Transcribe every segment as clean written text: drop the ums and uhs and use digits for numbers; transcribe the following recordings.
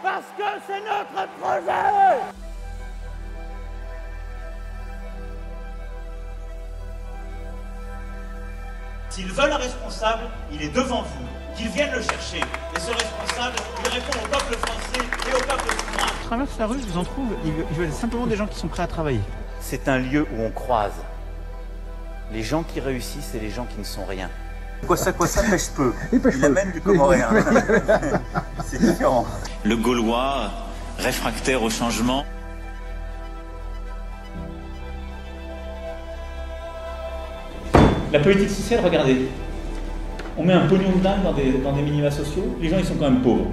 Parce que c'est notre projet. S'ils veulent un responsable, il est devant vous. Qu'ils viennent le chercher. Et ce responsable, il répond au peuple français et au peuple souverain. Je traverse la rue, je vous en trouve, ils veulent simplement des gens qui sont prêts à travailler. C'est un lieu où on croise les gens qui réussissent et les gens qui ne sont rien. Quoi ça pêche peu. Il amène du Comorien. C'est différent. Le Gaulois, réfractaire au changement. La politique sociale, regardez. On met un pognon de dingue dans des minima sociaux, les gens ils sont quand même pauvres.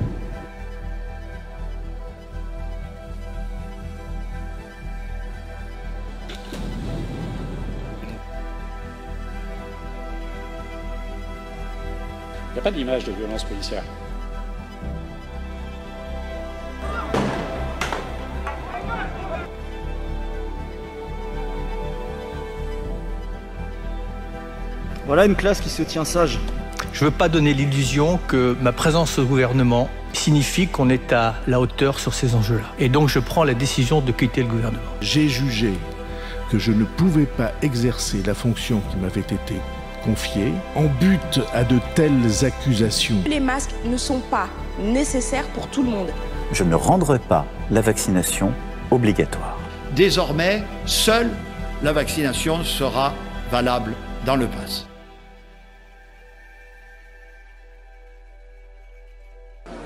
Il n'y a pas d'image de violence policière. Voilà une classe qui se tient sage. Je ne veux pas donner l'illusion que ma présence au gouvernement signifie qu'on est à la hauteur sur ces enjeux-là. Et donc je prends la décision de quitter le gouvernement. J'ai jugé que je ne pouvais pas exercer la fonction qui m'avait été confiée en but à de telles accusations. Les masques ne sont pas nécessaires pour tout le monde. Je ne rendrai pas la vaccination obligatoire. Désormais, seule la vaccination sera valable dans le pass.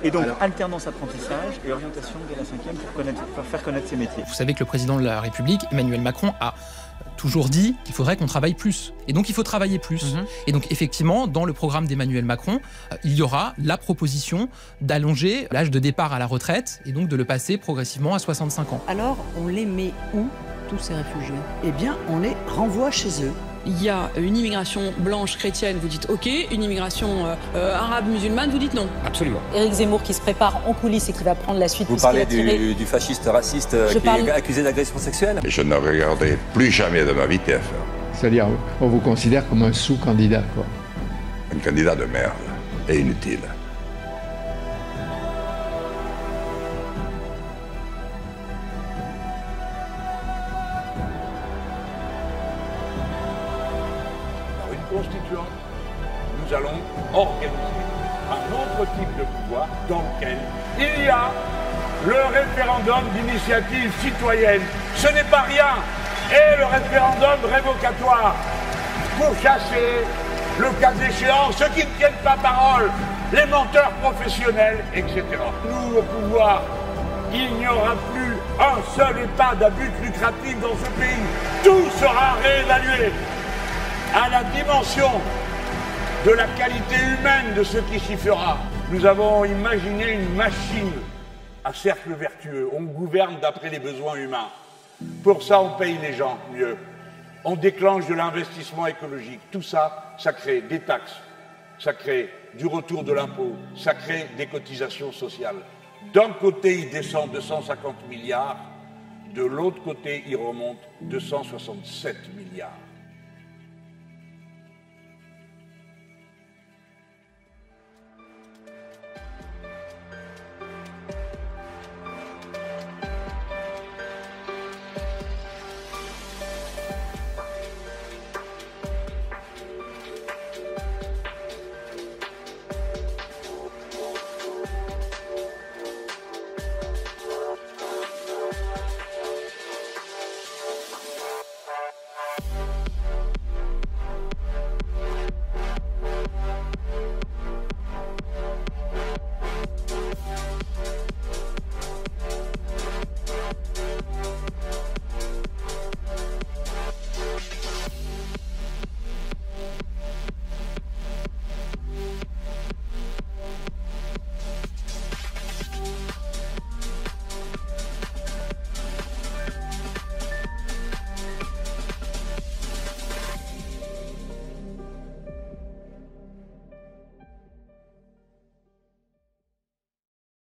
Et donc, alternance apprentissage et orientation dès la 5e pour faire connaître ces métiers. Vous savez que le président de la République, Emmanuel Macron, a toujours dit qu'il faudrait qu'on travaille plus. Et donc, il faut travailler plus. Et donc, effectivement, dans le programme d'Emmanuel Macron, il y aura la proposition d'allonger l'âge de départ à la retraite et donc de le passer progressivement à 65 ans. Alors, on les met où, tous ces réfugiés? Eh bien, on les renvoie chez eux. Il y a une immigration blanche chrétienne, vous dites OK, une immigration arabe musulmane, vous dites non. Absolument. Éric Zemmour qui se prépare en coulisses et qui va prendre la suite. Vous parlez du fasciste raciste qui est accusé d'agression sexuelle? Je ne regarderai plus jamais de ma vie TF1. C'est-à-dire, on vous considère comme un sous-candidat, quoi. Un candidat de merde et inutile. Constituante, nous allons organiser un autre type de pouvoir dans lequel il y a le référendum d'initiative citoyenne. Ce n'est pas rien. Et le référendum révocatoire pour chasser, le cas échéant, ceux qui ne tiennent pas parole, les menteurs professionnels, etc. Nous, au pouvoir, il n'y aura plus un seul EHPAD à but lucratif dans ce pays. Tout sera réévalué à la dimension de la qualité humaine de ce qui s'y fera. Nous avons imaginé une machine à cercle vertueux. On gouverne d'après les besoins humains. Pour ça, on paye les gens mieux. On déclenche de l'investissement écologique. Tout ça, ça crée des taxes, ça crée du retour de l'impôt, ça crée des cotisations sociales. D'un côté, il descend 250 milliards, de l'autre côté, il remonte 267 milliards.